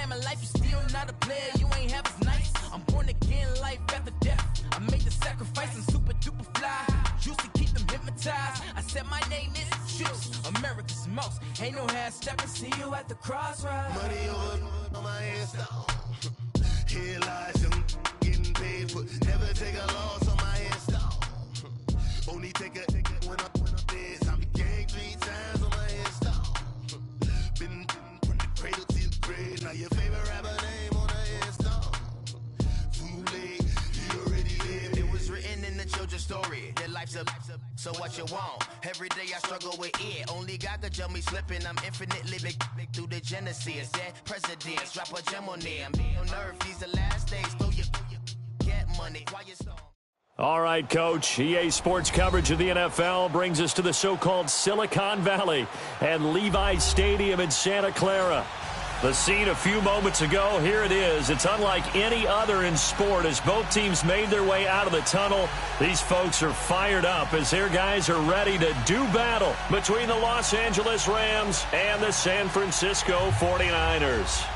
time in life, you still not a player, you ain't half as nice. I'm born again, life after death. I made the sacrifice, I'm super duper fly. Used to keep them hypnotized. I said my name is Juice, America's most. Ain't no half stepping, see you at the crossroads. Money over on my headstone. Here lies them getting paid for. Never take a loss on my headstone. Only take a when I'm dead. I became 3 times on my headstone. Been from the cradle to the grave. Now your favorite rapper name on the headstone. Too late, you already lived. It was written in the children's story. That life's a so what you want. Every day I struggle with it. Only God could jump me slipping. I'm infinitely big through the genesis. That presidents drop a gem on them. On earth, these the last days. So you get money while you stone. All right, Coach. EA Sports coverage of the NFL brings us to the so-called Silicon Valley and Levi's Stadium in Santa Clara. The scene a few moments ago, here it is. It's unlike any other in sport as both teams made their way out of the tunnel. These folks are fired up as their guys are ready to do battle between the Los Angeles Rams and the San Francisco 49ers.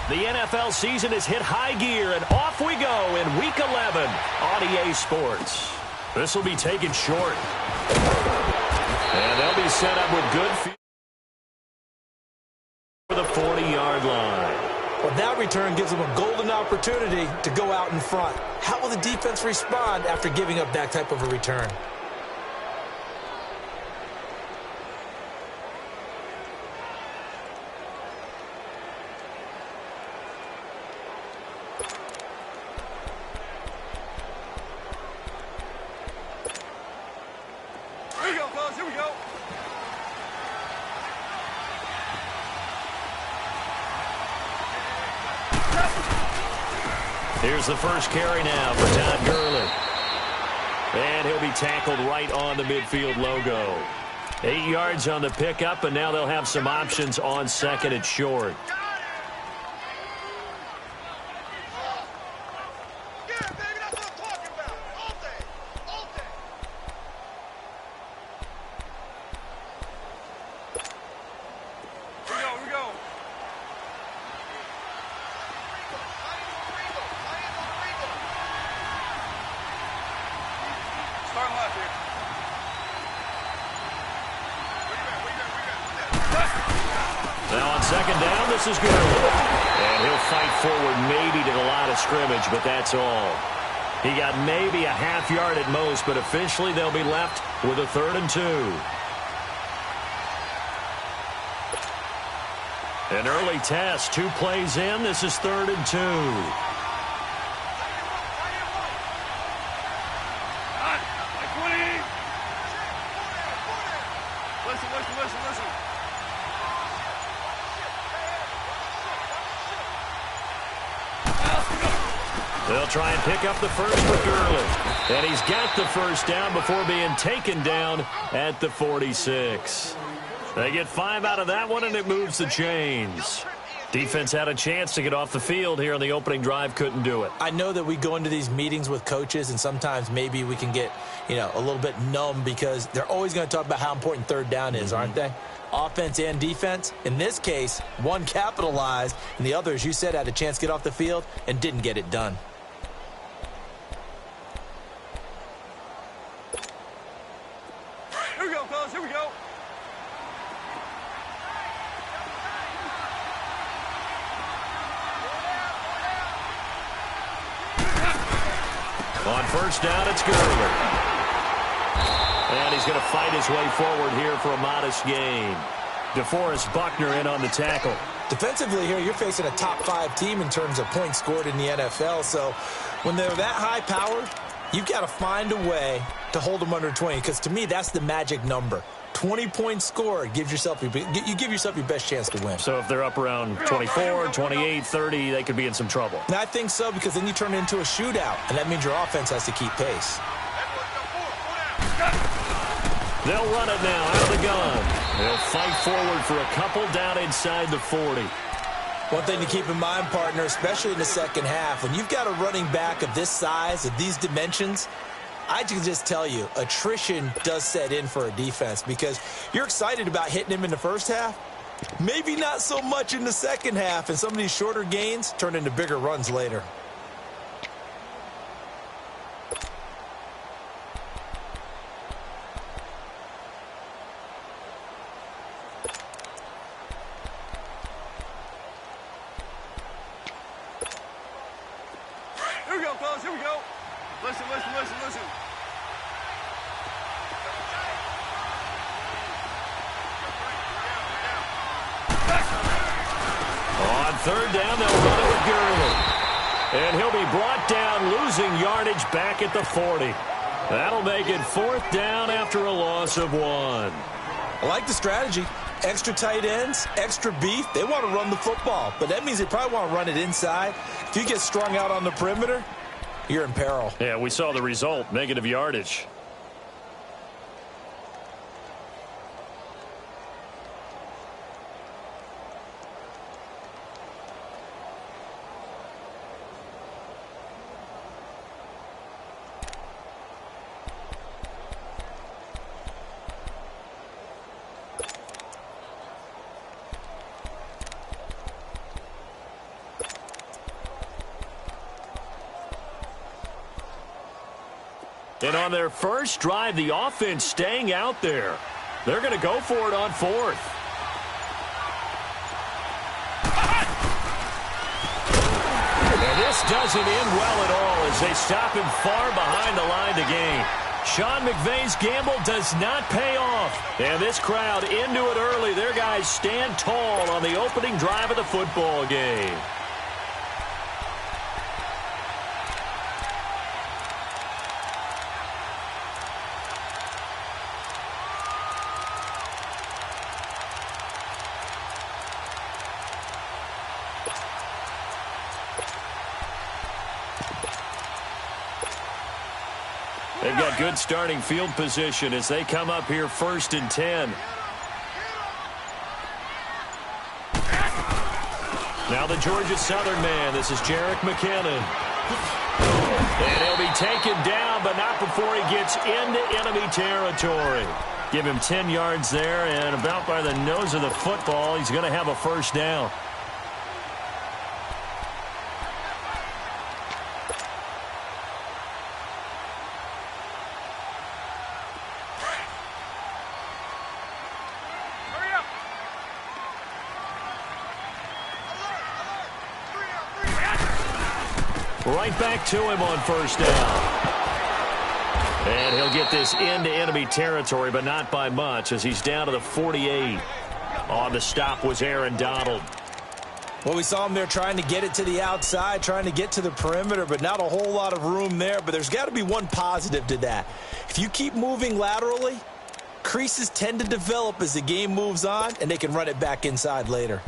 The NFL season has hit high gear, and off we go in Week 11 on EA Sports. This will be taken short. And they'll be set up with good field for the 40-yard line. Well, that return gives them a golden opportunity to go out in front. How will the defense respond after giving up that type of a return? Here's the first carry now for Todd Gurley. And he'll be tackled right on the midfield logo. 8 yards on the pickup, and now they'll have some options on second and short. Now on second down, this is Gurley. And he'll fight forward maybe to the line of scrimmage, but that's all. He got maybe a half yard at most, but officially they'll be left with a 3rd and 2. An early test, 2 plays in. This is 3rd and 2. They'll try and pick up the first with Gurley. And he's got the first down before being taken down at the 46. They get 5 out of that one, and it moves the chains. Defense had a chance to get off the field here on the opening drive, couldn't do it. I know that we go into these meetings with coaches, and sometimes maybe we can get, a little bit numb because they're always going to talk about how important 3rd down is, aren't they? Offense and defense. In this case, one capitalized, and the other, as you said, had a chance to get off the field and didn't get it done. Here we go, fellas. Here we go. On first down, it's Gurley. And he's going to fight his way forward here for a modest gain. DeForest Buckner in on the tackle. Defensively here, you're facing a top 5 team in terms of points scored in the NFL. So when they're that high powered, you've got to find a way to hold them under 20, because to me, that's the magic number. 20 points scored gives yourself you give yourself your best chance to win. So if they're up around 24, 28, 30, they could be in some trouble. And I think so, because then you turn it into a shootout, and that means your offense has to keep pace. They'll run it now out of the gun. They'll fight forward for a couple down inside the 40. One thing to keep in mind, partner, especially in the second half, when you've got a running back of this size, of these dimensions, I can just tell you, attrition does set in for a defense because you're excited about hitting him in the first half. Maybe not so much in the second half, and some of these shorter gains turn into bigger runs later. Here we go, fellas. Here we go. Listen, listen, listen, listen. On third down, they'll run it with Gurley. And he'll be brought down, losing yardage back at the 40. That'll make it fourth down after a loss of 1. I like the strategy. Extra tight ends, extra beef. They want to run the football, but that means they probably want to run it inside. If you get strung out on the perimeter, you're in peril. Yeah, we saw the result, negative yardage. And on their first drive, the offense staying out there. They're going to go for it on fourth. And this doesn't end well at all as they stop him far behind the line to gain. Sean McVay's gamble does not pay off. And this crowd into it early. Their guys stand tall on the opening drive of the football game. They've got good starting field position as they come up here 1st and 10. Now the Georgia Southern man. This is Jerick McKinnon. And he'll be taken down, but not before he gets into enemy territory. Give him 10 yards there, and about by the nose of the football, he's going to have a first down. Right back to him on first down. And he'll get this into enemy territory, but not by much as he's down to the 48. On the stop was Aaron Donald. Well, we saw him there trying to get it to the outside, trying to get to the perimeter, but not a whole lot of room there. But there's got to be one positive to that. If you keep moving laterally, creases tend to develop as the game moves on, and they can run it back inside later.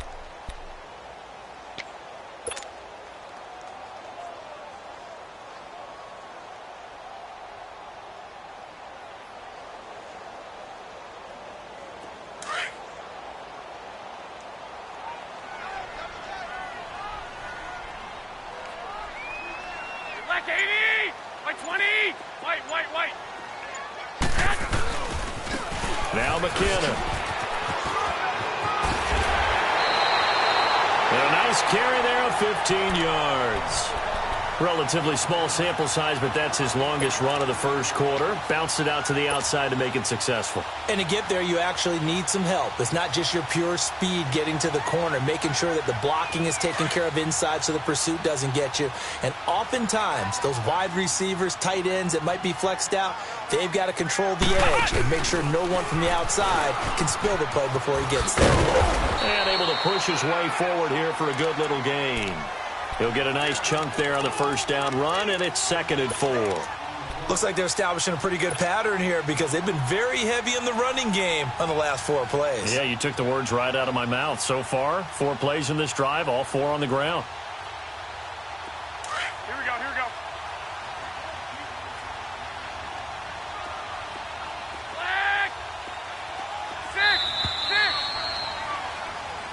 Now McKinnon. And a nice carry there of 15 yards. Relatively small sample size, but that's his longest run of the first quarter. Bounced it out to the outside to make it successful. And to get there, you actually need some help. It's not just your pure speed getting to the corner, making sure that the blocking is taken care of inside so the pursuit doesn't get you. And oftentimes, those wide receivers, tight ends that might be flexed out, they've got to control the edge and make sure no one from the outside can spill the play before he gets there. And able to push his way forward here for a good little gain. He'll get a nice chunk there on the first down run, and it's 2nd and 4. Looks like they're establishing a pretty good pattern here because they've been very heavy in the running game on the last 4 plays. Yeah, you took the words right out of my mouth. So far, 4 plays in this drive, all 4 on the ground. Here we go, here we go. Flag! 6!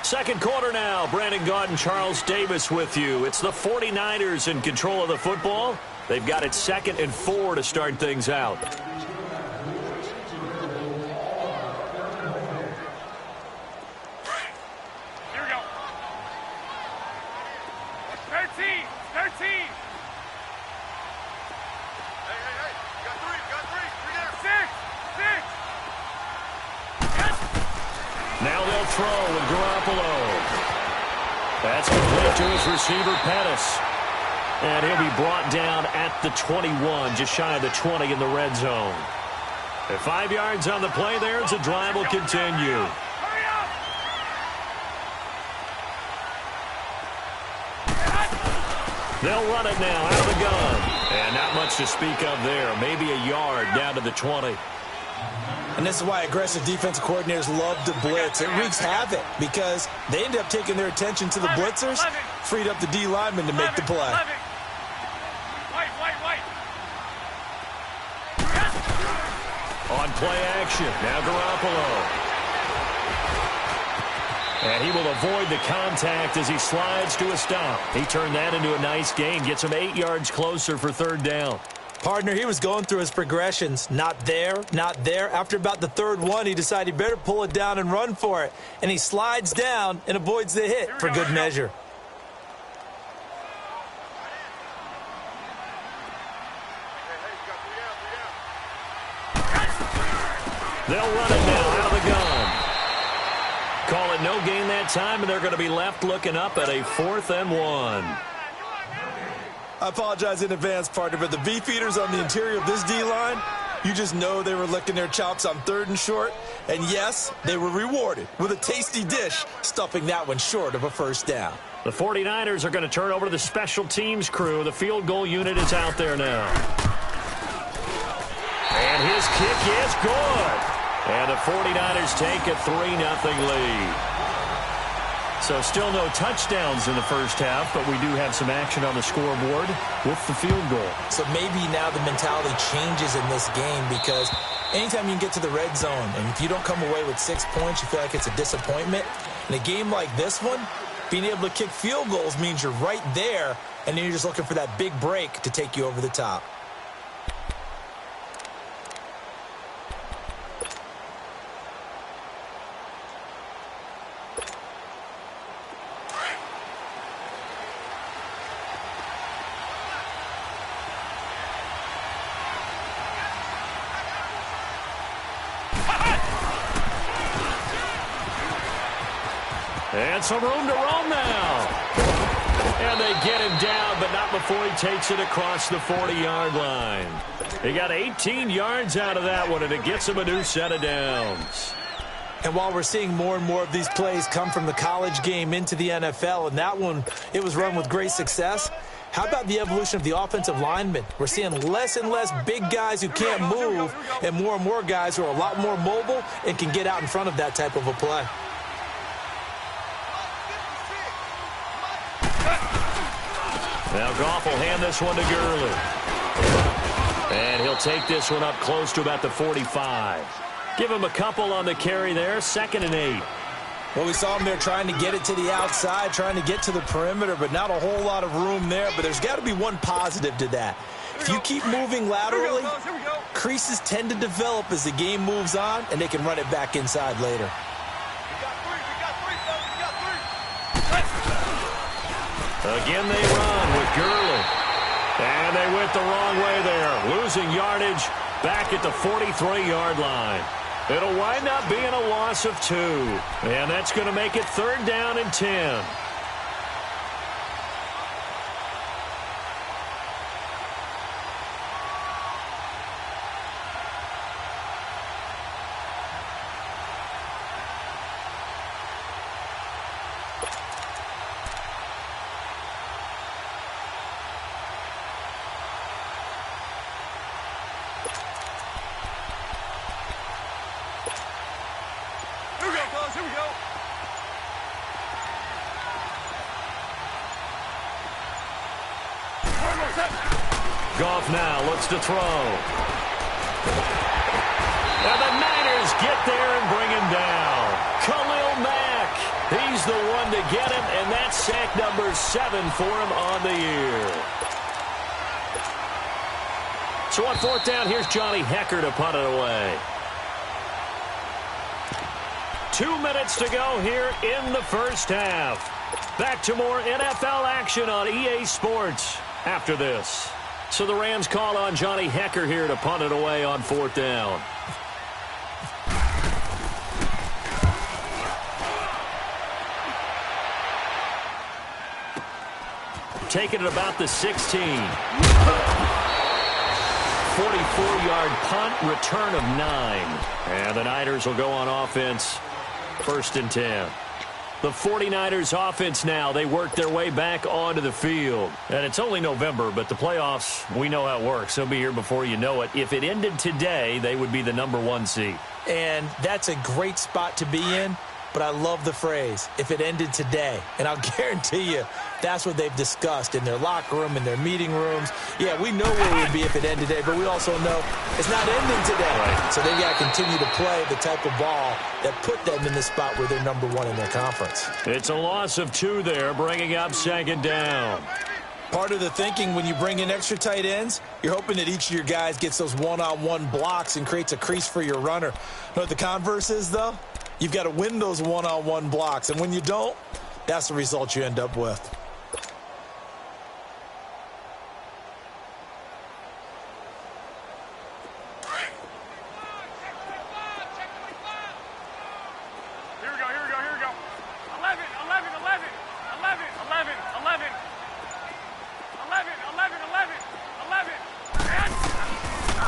Second quarter now. Brandon Gaudin and Charles Davis with you. It's the 49ers in control of the football. They've got it 2nd and 4 to start things out. Here we go. 13. Hey. Got three. Three there. Six. Now they'll throw with Garoppolo. That's complete to his receiver, Pettis. And he'll be brought down at the 21, just shy of the 20 in the red zone. At 5 yards on the play there, the drive will continue. Hurry up. They'll run it now out of the gun. And not much to speak of there. Maybe a yard down to the 20. And this is why aggressive defensive coordinators love to blitz. It wreaks havoc because they end up taking their attention to the blitzers, freed up the D lineman to make the play. White. On play action, now Garoppolo. And he will avoid the contact as he slides to a stop. He turned that into a nice gain, gets him 8 yards closer for 3rd down. Partner, he was going through his progressions. Not there. After about the 3rd one, he decided he better pull it down and run for it. And he slides down and avoids the hit for good measure. They'll run it now out of the gun. Call it no gain that time, and they're going to be left looking up at a 4th and 1. I apologize in advance, partner, but the beefeaters on the interior of this D-line, you just know they were licking their chops on 3rd and short. And yes, they were rewarded with a tasty dish, stuffing that one short of a 1st down. The 49ers are going to turn over to the special teams crew. The field goal unit is out there now. And his kick is good. And the 49ers take a 3-0 lead. So still no touchdowns in the first half, but we do have some action on the scoreboard with the field goal. So maybe now the mentality changes in this game because anytime you can get to the red zone, and if you don't come away with 6 points, you feel like it's a disappointment. In a game like this one, being able to kick field goals means you're right there, and then you're just looking for that big break to take you over the top. And some room to roam now. And they get him down, but not before he takes it across the 40-yard line. He got 18 yards out of that one, and it gets him a new set of downs. And while we're seeing more and more of these plays come from the college game into the NFL, and that one, it was run with great success, how about the evolution of the offensive linemen? We're seeing less and less big guys who can't move and more guys who are a lot more mobile and can get out in front of that type of a play. Now Goff will hand this one to Gurley. And he'll take this one up close to about the 45. Give him a couple on the carry there, 2nd and 8. Well, we saw him there trying to get it to the outside, trying to get to the perimeter, but not a whole lot of room there. But there's got to be one positive to that. If you keep moving laterally, creases tend to develop as the game moves on, and they can run it back inside later. Again they run with Gurley. And they went the wrong way there, losing yardage back at the 43-yard line. It'll wind up being a loss of 2. And that's going to make it 3rd down and 10. Here we go. Goff now looks to throw. And the Niners get there and bring him down. Khalil Mack, He's the one to get him, and that's sack number 7 for him on the year. So on 4th down, here's Johnny Hekker to punt it away. 2 minutes to go here in the first half. Back to more NFL action on EA Sports after this. So the Rams call on Johnny Hekker here to punt it away on 4th down. Taking it about the 16. 44-yard punt, return of 9. And the Niners will go on offense, 1st and 10. The 49ers offense now, they work their way back onto the field. And it's only November, but the playoffs, we know how it works. They'll be here before you know it. If it ended today, they would be the number 1 seed. And that's a great spot to be in, but I love the phrase, if it ended today. And I'll guarantee you, that's what they've discussed in their locker room, in their meeting rooms. Yeah, we know where we'd be if it ended today, but we also know it's not ending today. Right. So they've got to continue to play the type of ball that put them in the spot where they're number 1 in their conference. It's a loss of 2 there, bringing up 2nd down. Part of the thinking when you bring in extra tight ends, you're hoping that each of your guys gets those one-on-one blocks and creates a crease for your runner. You know what the converse is, though? You've got to win those one-on-one blocks, and when you don't, that's the result you end up with.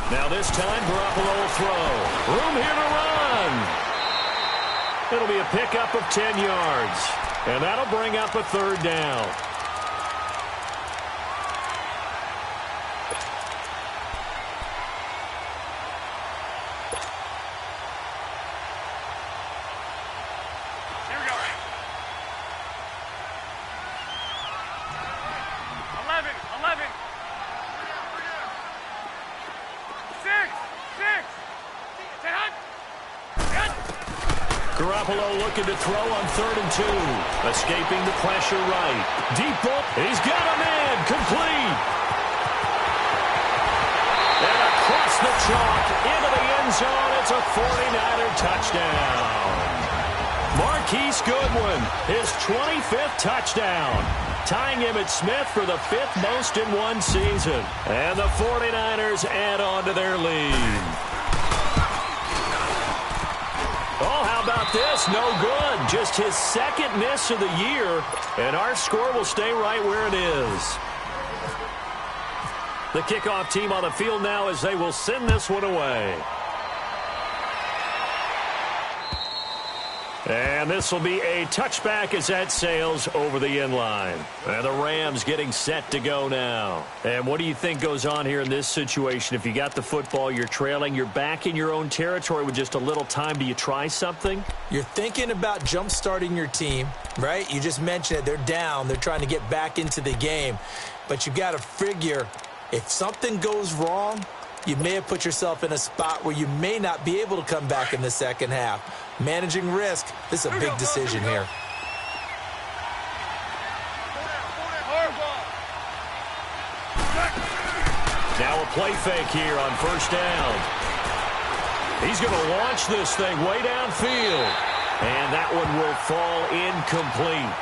Now this time, Garoppolo will throw. Room here to run. It'll be a pickup of 10 yards. And that'll bring up a 3rd down. Here we go. 11. 6. 10. Garoppolo looking to throw on 3rd and 2. Escaping the pressure right. Deep ball. He's got a man. Complete. And across the chalk into the end zone. It's a 49er touchdown. Marquise Goodwin, his 25th touchdown. Tying him at Smith for the 5th most in one season. And the 49ers add on to their lead. Oh, how about this? No good. Just his 2nd miss of the year. And our score will stay right where it is. The kickoff team on the field now as they will send this one away. And this will be a touchback as that sails over the end line. And the Rams getting set to go now. And what do you think goes on here in this situation? If you got the football, you're trailing, you're back in your own territory with just a little time. Do you try something? You're thinking about jump-starting your team, right? You just mentioned it. They're down. They're trying to get back into the game. But you got to figure if something goes wrong, you may have put yourself in a spot where you may not be able to come back in the second half. Managing risk, this is a big decision here. Now a play fake here on 1st down. He's going to launch this thing way downfield. And that one will fall incomplete.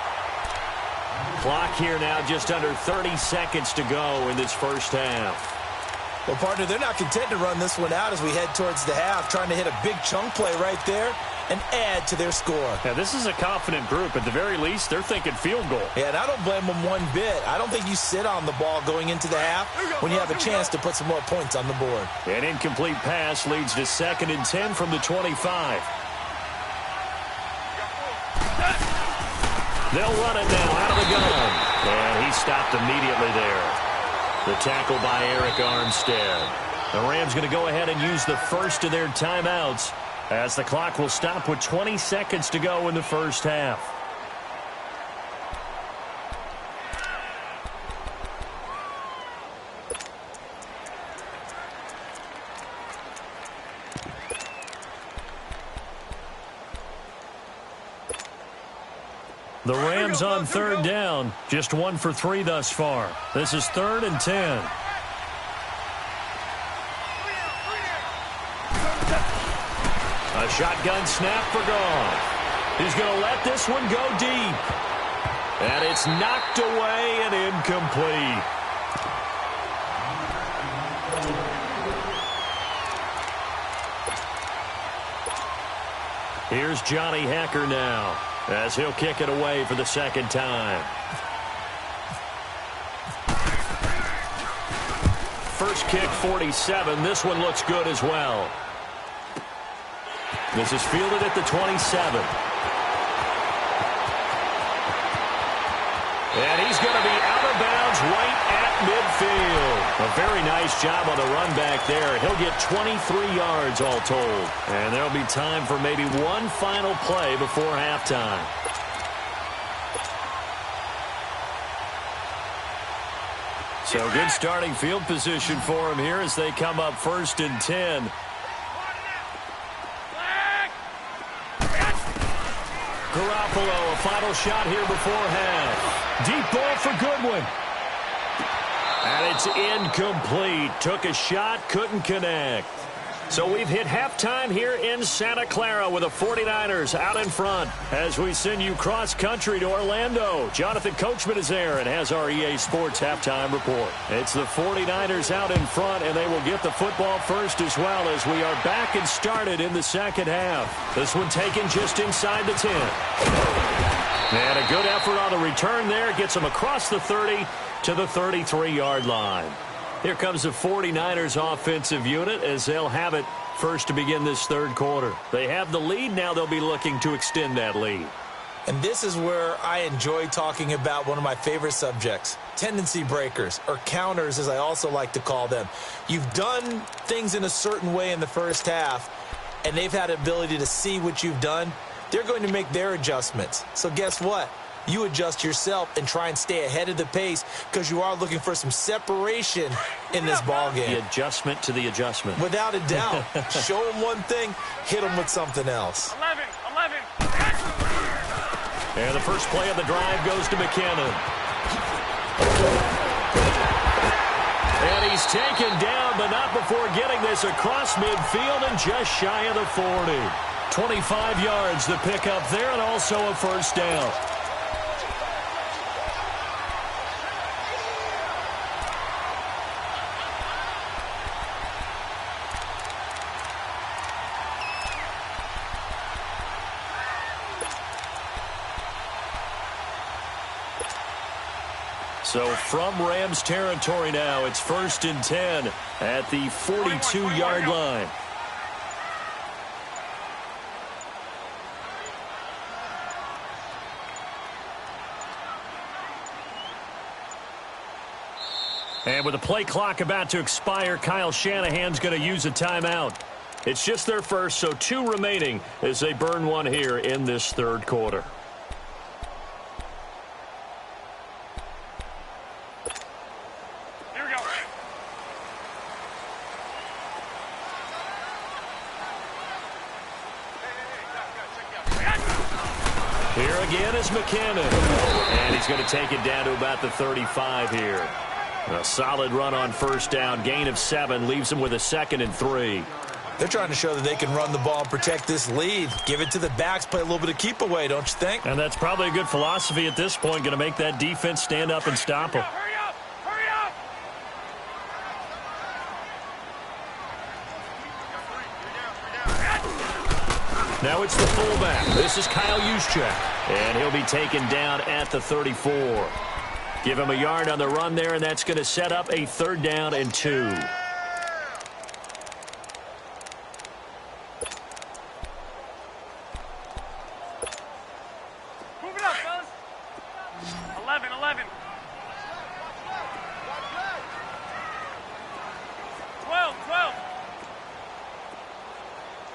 Clock here now just under 30 seconds to go in this first half. Well, partner, they're not content to run this one out as we head towards the half, trying to hit a big chunk play right there and add to their score. Yeah, this is a confident group. At the very least, they're thinking field goal. Yeah, and I don't blame them one bit. I don't think you sit on the ball going into the half when you have a chance to put some more points on the board. An incomplete pass leads to 2nd and 10 from the 25. They'll run it now out of the gun. And he stopped immediately there. The tackle by Eric Armstead. The Rams going to go ahead and use the first of their timeouts as the clock will stop with 20 seconds to go in the first half. The Rams on third down, just 1 for 3 thus far. This is 3rd and 10. A shotgun snap for Goff. He's going to let this one go deep. And it's knocked away and incomplete. Here's Johnny Hacker now, as he'll kick it away for the second time. First kick, 47. This one looks good as well. This is fielded at the 27. And he's going to be out of bounds right at midfield. A very nice job on the run back there. He'll get 23 yards all told. And there'll be time for maybe one final play before halftime. So good starting field position for him here as they come up 1st and 10. Garoppolo, a final shot here before half. Deep ball for Goodwin. And it's incomplete. Took a shot, couldn't connect. So we've hit halftime here in Santa Clara with the 49ers out in front. As we send you cross-country to Orlando, Jonathan Coachman is there and has our EA Sports halftime report. It's the 49ers out in front, and they will get the football first as well as we are back and started in the second half. This one taken just inside the 10. And a good effort on the return there. Gets them across the 30 to the 33-yard line. Here comes the 49ers offensive unit as they'll have it first to begin this third quarter. They have the lead. Now they'll be looking to extend that lead. And this is where I enjoy talking about one of my favorite subjects, tendency breakers, or counters as I also like to call them. You've done things in a certain way in the first half, and they've had the ability to see what you've done. They're going to make their adjustments. So guess what? You adjust yourself and try and stay ahead of the pace because you are looking for some separation in this ballgame. The adjustment to the adjustment. Without a doubt. Show them one thing, hit them with something else. 11. And the first play of the drive goes to McKinnon. And he's taken down, but not before getting this across midfield and just shy of the 40. 25 yards the pickup there and also a first down. So from Rams territory now, it's 1st and 10 at the 42-yard line. And with the play clock about to expire, Kyle Shanahan's going to use a timeout. It's just their first, so 2 remaining as they burn one here in this third quarter. Here again is McKinnon. And he's going to take it down to about the 35 here. A solid run on first down. Gain of 7 leaves him with a 2nd and 3. They're trying to show that they can run the ball and protect this lead. Give it to the backs, play a little bit of keep away, don't you think? And that's probably a good philosophy at this point. Going to make that defense stand up and stop them. Hurry up! Hurry up! Now it's the fullback. This is Kyle Juszczyk. And he'll be taken down at the 34. Give him a yard on the run there, and that's going to set up a 3rd down and 2. Move it up, fellas. 11.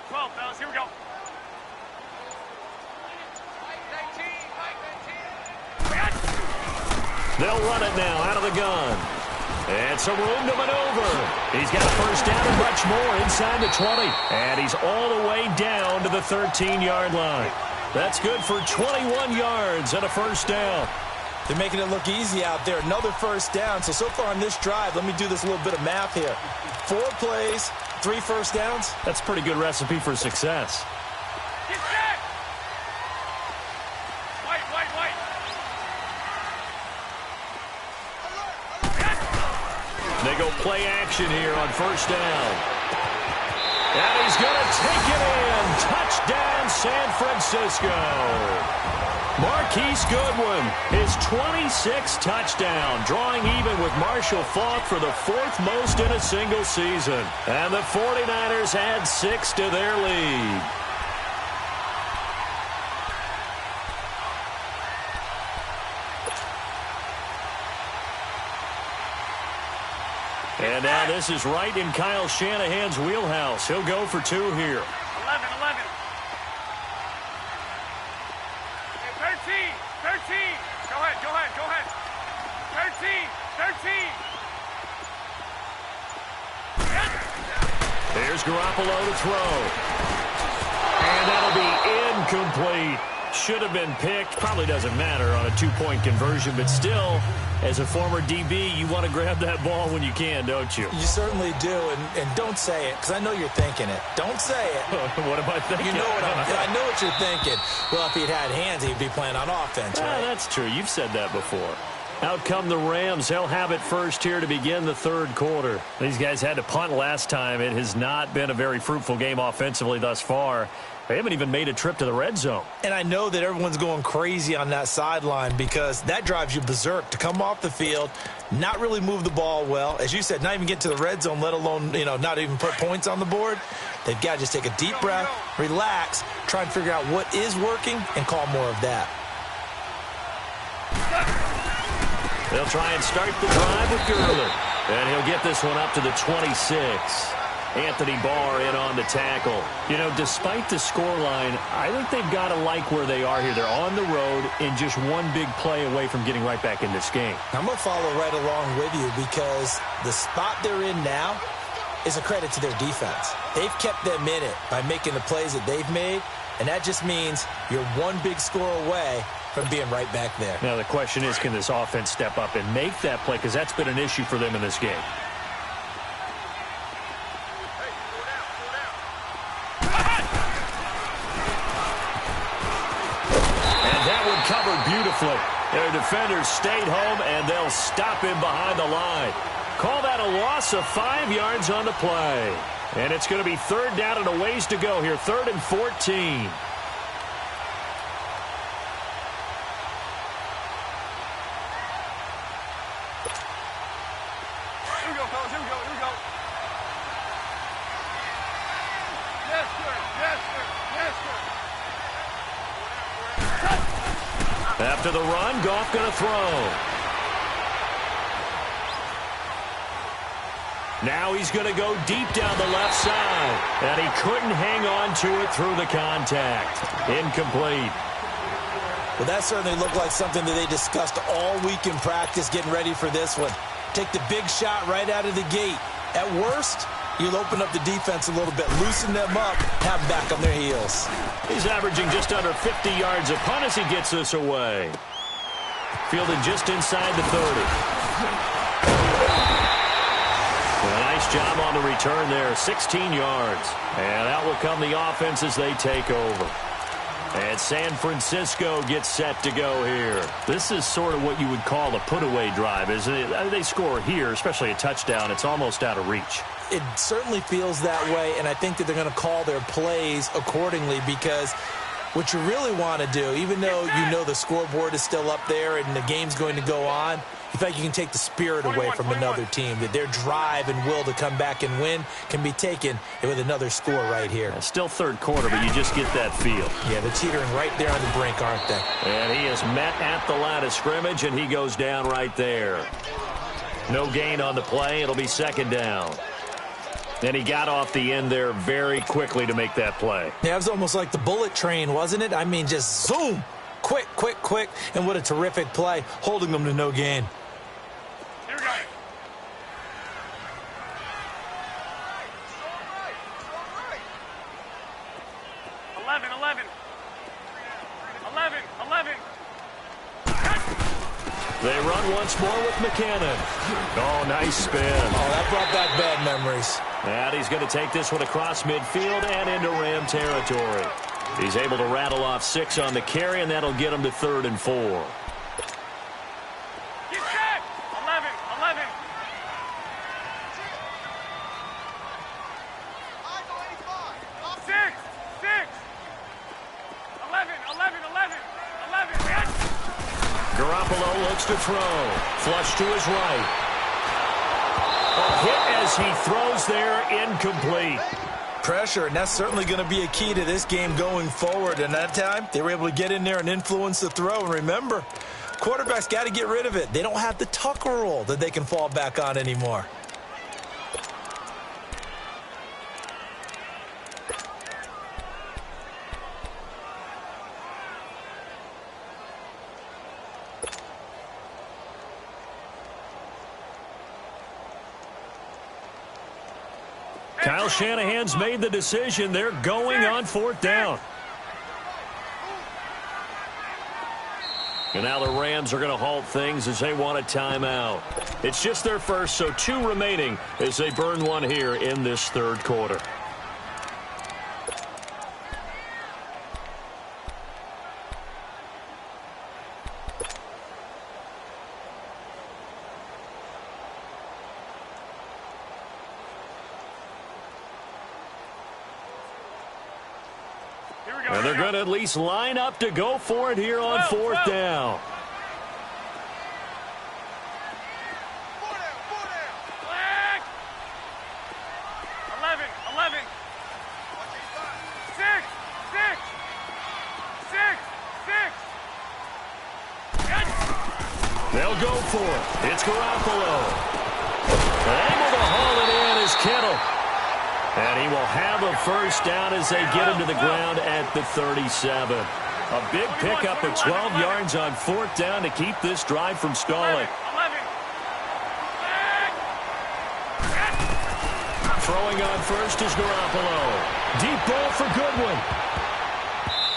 12, fellas. Here we go. They'll run it now out of the gun. And some room to maneuver. He's got a first down and much more inside the 20. And he's all the way down to the 13-yard line. That's good for 21 yards and a first down. They're making it look easy out there. Another first down. So far on this drive, let me do this little bit of math here. 4 plays, 3 first downs. That's a pretty good recipe for success. Get set! White. They go play action here on first down. And he's going to take it in. Touchdown, San Francisco. Marquise Goodwin, his 26th touchdown, drawing even with Marshall Faulk for the 4th most in a single season. And the 49ers add 6 to their lead. And now this is right in Kyle Shanahan's wheelhouse. He'll go for 2 here. 11. 13. Go ahead. 13. There's Garoppolo to throw. And that'll be incomplete. Should have been picked. Probably doesn't matter on a 2-point conversion, but still, as a former DB, you want to grab that ball when you can, don't you? You certainly do, and don't say it, because I know you're thinking it. Don't say it. What am I thinking? You know I know what you're thinking. Well, if he'd had hands, he'd be playing on offense, right? That's true. You've said that before. Out come the Rams. They'll have it first here to begin the 3rd quarter. These guys had to punt last time. It has not been a very fruitful game offensively thus far. They haven't even made a trip to the red zone. And I know that everyone's going crazy on that sideline because that drives you berserk to come off the field, not really move the ball well. As you said, not even get to the red zone, let alone, not even put points on the board. They've got to just take a deep breath, relax, try and figure out what is working, and call more of that. They'll try and start the drive with Gurley. And he'll get this one up to the 26. Anthony Barr in on the tackle. Despite the scoreline, I think they've got to like where they are here. They're on the road and just one big play away from getting right back in this game. I'm going to follow right along with you because the spot they're in now is a credit to their defense. They've kept them in it by making the plays that they've made, and that just means you're one big score away from being right back there. Now, the question is, can this offense step up and make that play? Because that's been an issue for them in this game. Covered beautifully. Their defenders stayed home, and they'll stop him behind the line. Call that a loss of 5 yards on the play. And it's going to be 3rd down and a ways to go here. 3rd and 14. Here we go, fellas. Here we go. Yes, sir. After the run, Goff going to throw. Now he's going to go deep down the left side. And he couldn't hang on to it through the contact. Incomplete. Well, that certainly looked like something that they discussed all week in practice getting ready for this one. Take the big shot right out of the gate. At worst, you'll open up the defense a little bit, loosen them up, have them back on their heels. He's averaging just under 50 yards a punt as he gets this away. Fielded just inside the 30. A nice job on the return there, 16 yards. And out will come the offense as they take over. And San Francisco gets set to go here. This is sort of what you would call a put-away drive, isn't it? They score here, especially a touchdown. It's almost out of reach. It certainly feels that way, and I think that they're going to call their plays accordingly because what you really want to do, even though you know the scoreboard is still up there and the game's going to go on, you feel like you can take the spirit away from another team, that their drive and will to come back and win can be taken with another score right here. Still 3rd quarter, but you just get that feel. Yeah, they're teetering right there on the brink, aren't they? And he is met at the line of scrimmage, and he goes down right there. No gain on the play. It'll be 2nd down. And he got off the end there very quickly to make that play. Yeah, it was almost like the bullet train, wasn't it? I mean, just zoom. Quick. And what a terrific play, holding them to no gain. Here we go. 11. They run once more with McKinnon. Oh, nice spin. Oh, that brought back bad memories. And he's going to take this one across midfield and into Ram territory. He's able to rattle off 6 on the carry, and that'll get him to 3rd and 4. Get set! 11, 11. Six, 11, 11, 11, 11. Yes! Garoppolo looks to throw. Flush to his right. A hit as he throws there, incomplete. Pressure, and that's certainly going to be a key to this game going forward. And that time, they were able to get in there and influence the throw. And remember, quarterbacks got to get rid of it. They don't have the Tucker rule that they can fall back on anymore. Kyle Shanahan's made the decision. They're going on 4th down. And now the Rams are going to halt things as they want a timeout. It's just their first, so 2 remaining as they burn one here in this 3rd quarter. And they're going to at least line up to go for it here on 4th down. Flag! 11, 11. 6, 6. 6, 6. Yes! They'll go for it. It's Garoppolo. Able to haul it in is Kittle. And he will have a first down as they get him to the ground at the 37. A big pickup of 12 yards on 4th down to keep this drive from stalling. 11. Throwing on first is Garoppolo. Deep ball for Goodwin.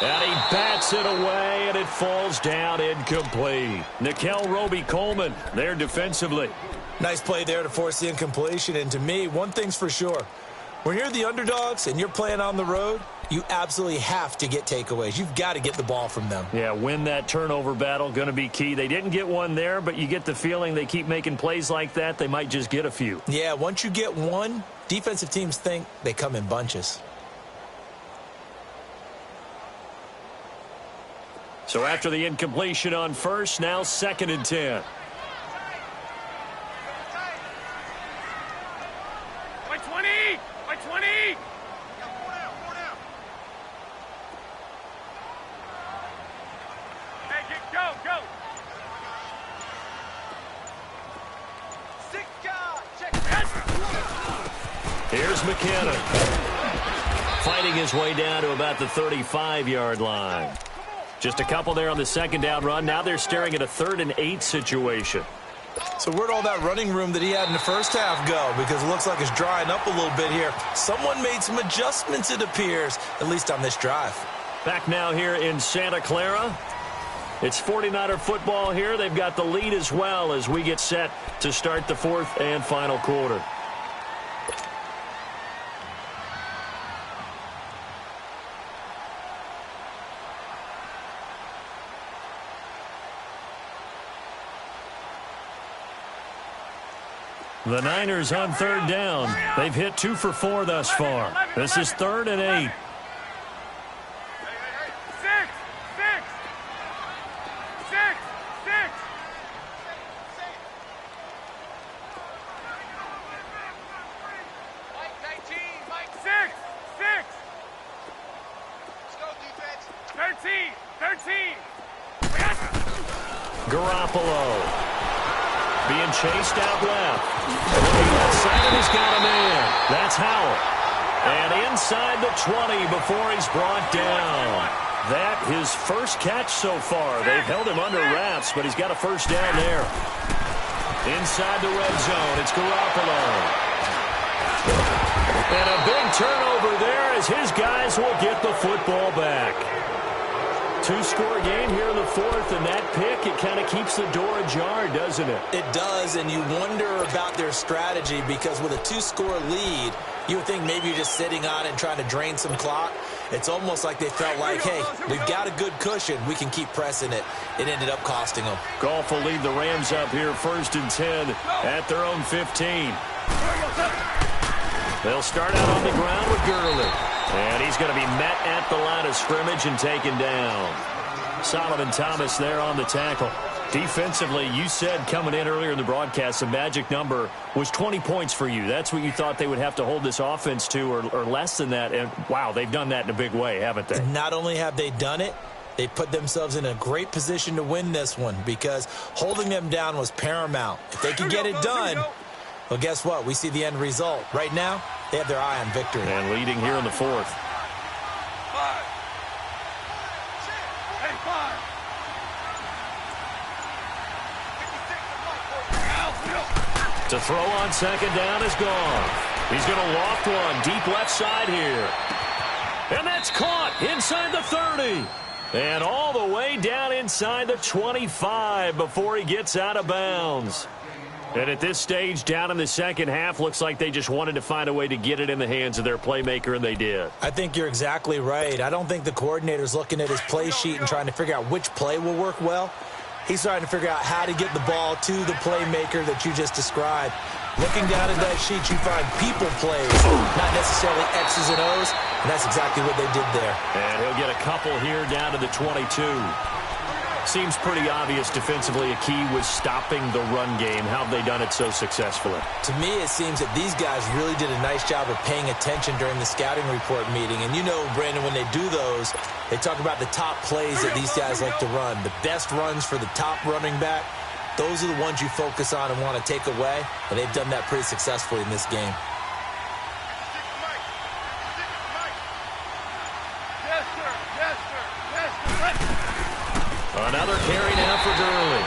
And he bats it away, and it falls down incomplete. Nickel Roby-Coleman there defensively. Nice play there to force the incompletion. And to me, one thing's for sure. When you're the underdogs and you're playing on the road, you absolutely have to get takeaways. You've got to get the ball from them. Yeah, win that turnover battle, going to be key. They didn't get one there, but you get the feeling they keep making plays like that, they might just get a few. Yeah, once you get one, defensive teams think they come in bunches. So after the incompletion on first, now 2nd and 10. By 20! By 20! Hey, go, go! 6 guard! Check that! Here's McKinnon. Fighting his way down to about the 35-yard line. Just a couple there on the 2nd down run. Now they're staring at a 3rd and 8 situation. So where'd all that running room that he had in the first half go? Because it looks like it's drying up a little bit here. Someone made some adjustments, it appears, at least on this drive. Back now here in Santa Clara. It's 49er football here. They've got the lead as well as we get set to start the 4th and final quarter. The Niners on 3rd down. They've hit 2 for 4 thus far. This is 3rd and 8. 6, 6. 6, 6. Mike 19, Mike 6, 6. Let's go, defense. 13, 13. Yes. Garoppolo. Being chased out left. Looking outside, and he's got a man. That's Howell. And inside the 20 before he's brought down. That his first catch so far. They've held him under wraps, but he's got a first down there. Inside the red zone, it's Garoppolo. And a big turnover there as his guys will get the football back. 2-score game here in the 4th, and that pick, it kind of keeps the door ajar, doesn't it? It does, and you wonder about their strategy because with a 2-score lead, you would think maybe you're just sitting on it and trying to drain some clock. It's almost like they felt like, hey, we've got a good cushion. We can keep pressing it. It ended up costing them. Goff will lead the Rams up here 1st and 10 at their own 15. They'll start out on the ground with Gurley. And he's going to be met at the line of scrimmage and taken down. Solomon Thomas there on the tackle. Defensively, you said coming in earlier in the broadcast, the magic number was 20 points for you. That's what you thought they would have to hold this offense to or less than that. And, wow, they've done that in a big way, haven't they? Not only have they done it, they put themselves in a great position to win this one because holding them down was paramount. If they could get it done, well, guess what? We see the end result. Right now, they have their eye on victory. And leading here in the 4th. To throw on 2nd down is gone. He's going to loft one deep left side here. And that's caught inside the 30. And all the way down inside the 25 before he gets out of bounds. And at this stage, down in the second half, looks like they just wanted to find a way to get it in the hands of their playmaker, and they did. I think you're exactly right. I don't think the coordinator's looking at his play sheet and trying to figure out which play will work well. He's trying to figure out how to get the ball to the playmaker that you just described. Looking down at that sheet, you find people plays, not necessarily X's and O's, and that's exactly what they did there. And he'll get a couple here down to the 22. Seems pretty obvious defensively a key was stopping the run game. How have they done it so successfully? To me, it seems that these guys really did a nice job of paying attention during the scouting report meeting. And you know, Brandon, when they do those, they talk about the top plays that these guys like to run. The best runs for the top running back, those are the ones you focus on and want to take away. And they've done that pretty successfully in this game. Another carry now for Gurley.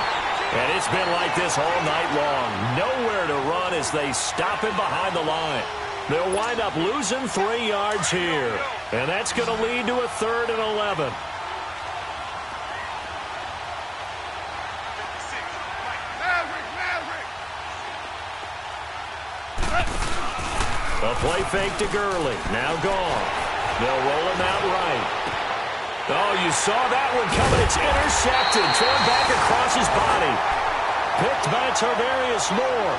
And it's been like this all night long. Nowhere to run as they stop him behind the line. They'll wind up losing 3 yards here. And that's going to lead to a 3rd and 11. A play fake to Gurley. Now gone. They'll roll him out right. Oh, you saw that one coming. It's intercepted. Thrown back across his body. Picked by Tarvarius Moore.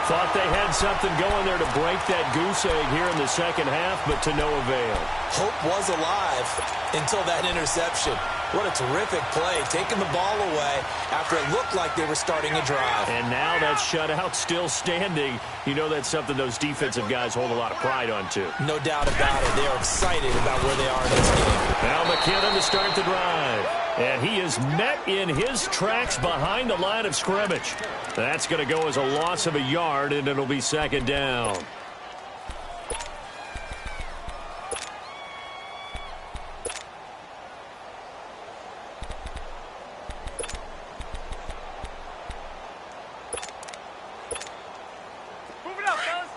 Thought they had something going there to break that goose egg here in the second half, but to no avail. Hope was alive until that interception. What a terrific play, taking the ball away after it looked like they were starting a drive. And now that shutout still standing. You know that's something those defensive guys hold a lot of pride on, too. No doubt about it. They are excited about where they are in this game. Now McKinnon to start the drive. And he is met in his tracks behind the line of scrimmage. That's going to go as a loss of a yard, and it'll be 2nd down. Move it up, fellas.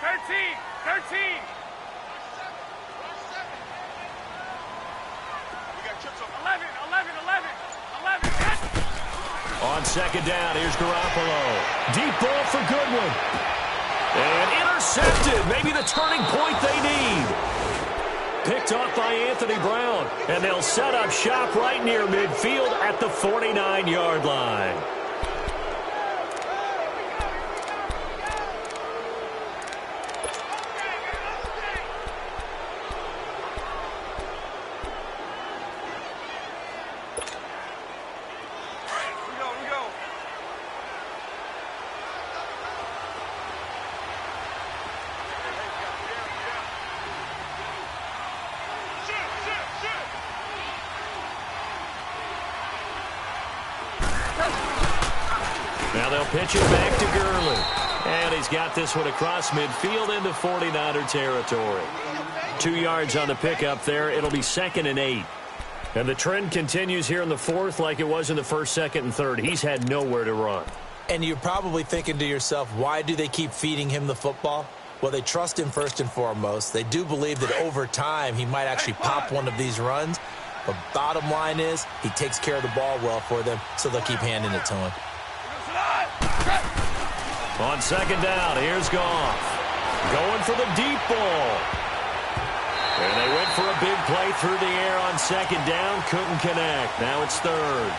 13. We got trips on 11. On 2nd down, here's Garoppolo. Deep ball for Goodwin. And intercepted. Maybe the turning point they need. Picked off by Anthony Brown. And they'll set up shop right near midfield at the 49-yard line. Now they'll pitch it back to Gurley. And he's got this one across midfield into 49er territory. 2 yards on the pickup there. It'll be 2nd and 8. And the trend continues here in the 4th like it was in the 1st, 2nd, and 3rd. He's had nowhere to run. And you're probably thinking to yourself, why do they keep feeding him the football? Well, they trust him first and foremost. They do believe that over time he might actually pop one of these runs. But bottom line is he takes care of the ball well for them, so they'll keep handing it to him. On second down, here's Goff. Going for the deep ball. And they went for a big play through the air on second down. Couldn't connect. Now it's third.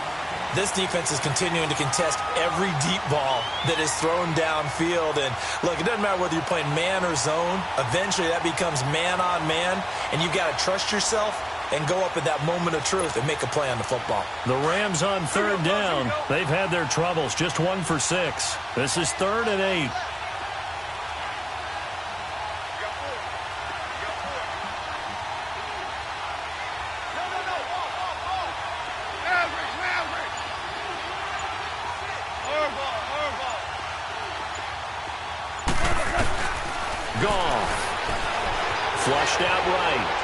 This defense is continuing to contest every deep ball that is thrown downfield. And, look, it doesn't matter whether you're playing man or zone. Eventually that becomes man on man, and you've got to trust yourself and go up at that moment of truth and make a play on the football. The Rams on third down. They've had their troubles. Just 1 for 6. This is 3rd and 8. Goff. Flushed out right.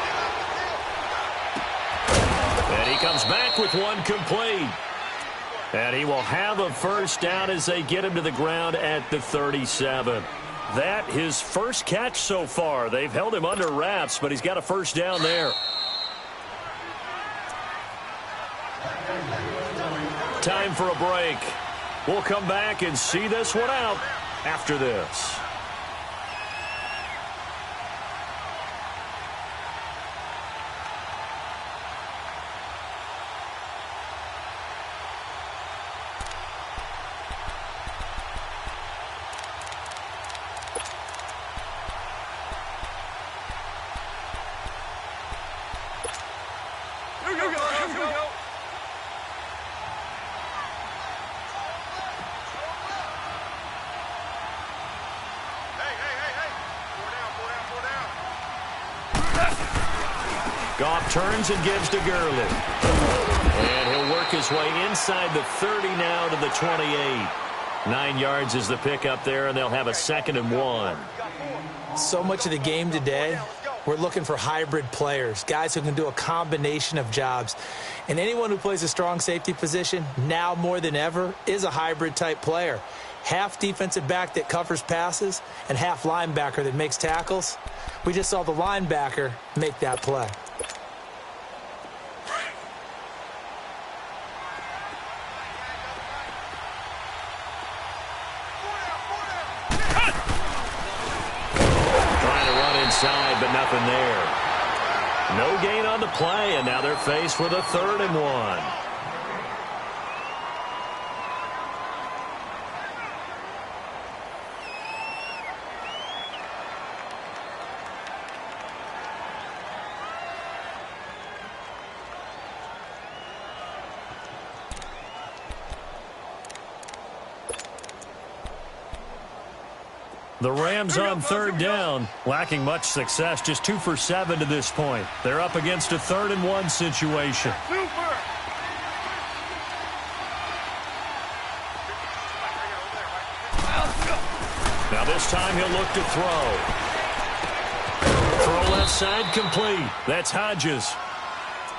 And he comes back with one complete. And he will have a first down as they get him to the ground at the 37. That his first catch so far. They've held him under wraps, but he's got a first down there. Time for a break. We'll come back and see this one out after this. Goff turns and gives to Gurley. And he'll work his way inside the 30 now to the 28. 9 yards is the pickup there, and they'll have a 2nd and 1. So much of the game today, we're looking for hybrid players, guys who can do a combination of jobs. And anyone who plays a strong safety position, now more than ever, is a hybrid-type player. Half defensive back that covers passes and half linebacker that makes tackles. We just saw the linebacker make that play. Inside, but nothing there. No gain on the play, and now they're faced with a 3rd and 1. The Rams on third down, lacking much success, just 2 for 7 to this point. They're up against a 3rd and 1 situation. Now this time he'll look to throw. Throw left side complete. That's Hodges.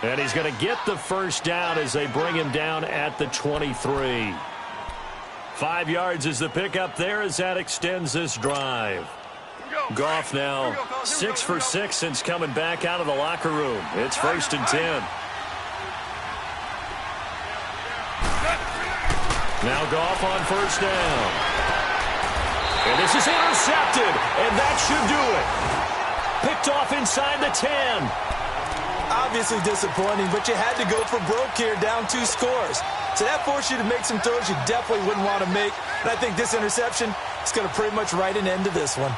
And he's going to get the first down as they bring him down at the 23. 5 yards is the pickup there as that extends this drive. Goff now 6 for 6 since coming back out of the locker room. It's 1st and 10. Now Goff on first down. And this is intercepted, and that should do it. Picked off inside the 10. Obviously disappointing, but you had to go for broke here, down 2 scores. So that forced you to make some throws you definitely wouldn't want to make. And I think this interception is going to pretty much write an end to this one.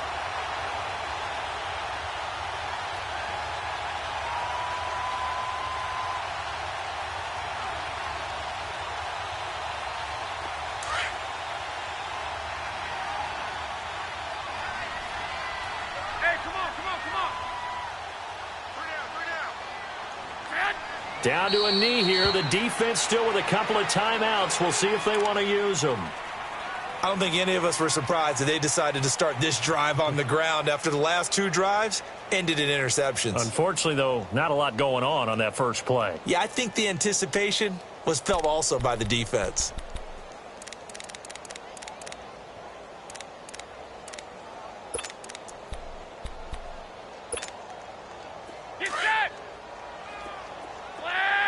Down to a knee here. The defense still with a couple of timeouts. We'll see if they want to use them. I don't think any of us were surprised that they decided to start this drive on the ground after the last 2 drives ended in interceptions. Unfortunately, though, not a lot going on that first play. Yeah, I think the anticipation was felt also by the defense. Get set! Flag!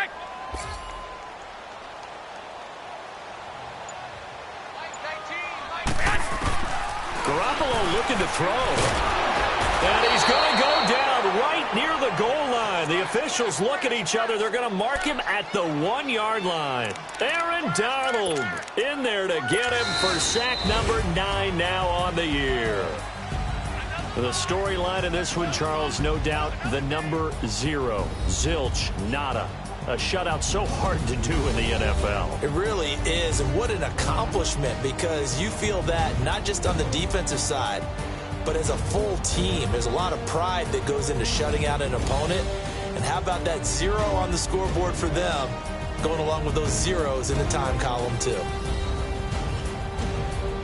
Garoppolo looking to throw. And he's going to go down right near the goal line. The officials look at each other. They're going to mark him at the 1-yard line. Aaron Donald in there to get him for sack number 9 now on the year. The storyline in this one, Charles, no doubt the number 0. Zilch, nada. A shutout so hard to do in the NFL. It really is, and what an accomplishment, because you feel that not just on the defensive side, but as a full team. There's a lot of pride that goes into shutting out an opponent. And how about that 0 on the scoreboard for them, going along with those zeros in the time column, too.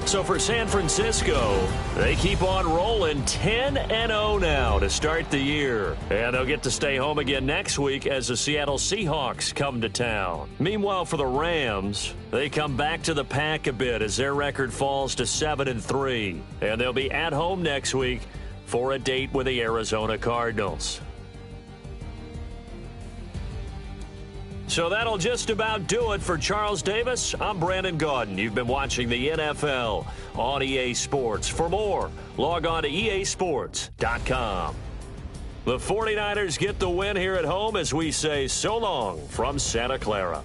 So for San Francisco, they keep on rolling 10-0 now to start the year. And they'll get to stay home again next week as the Seattle Seahawks come to town. Meanwhile, for the Rams, they come back to the pack a bit as their record falls to 7-3. And they'll be at home next week for a date with the Arizona Cardinals. So that'll just about do it for Charles Davis. I'm Brandon Gaudin. You've been watching the NFL on EA Sports. For more, log on to easports.com. The 49ers get the win here at home as we say so long from Santa Clara.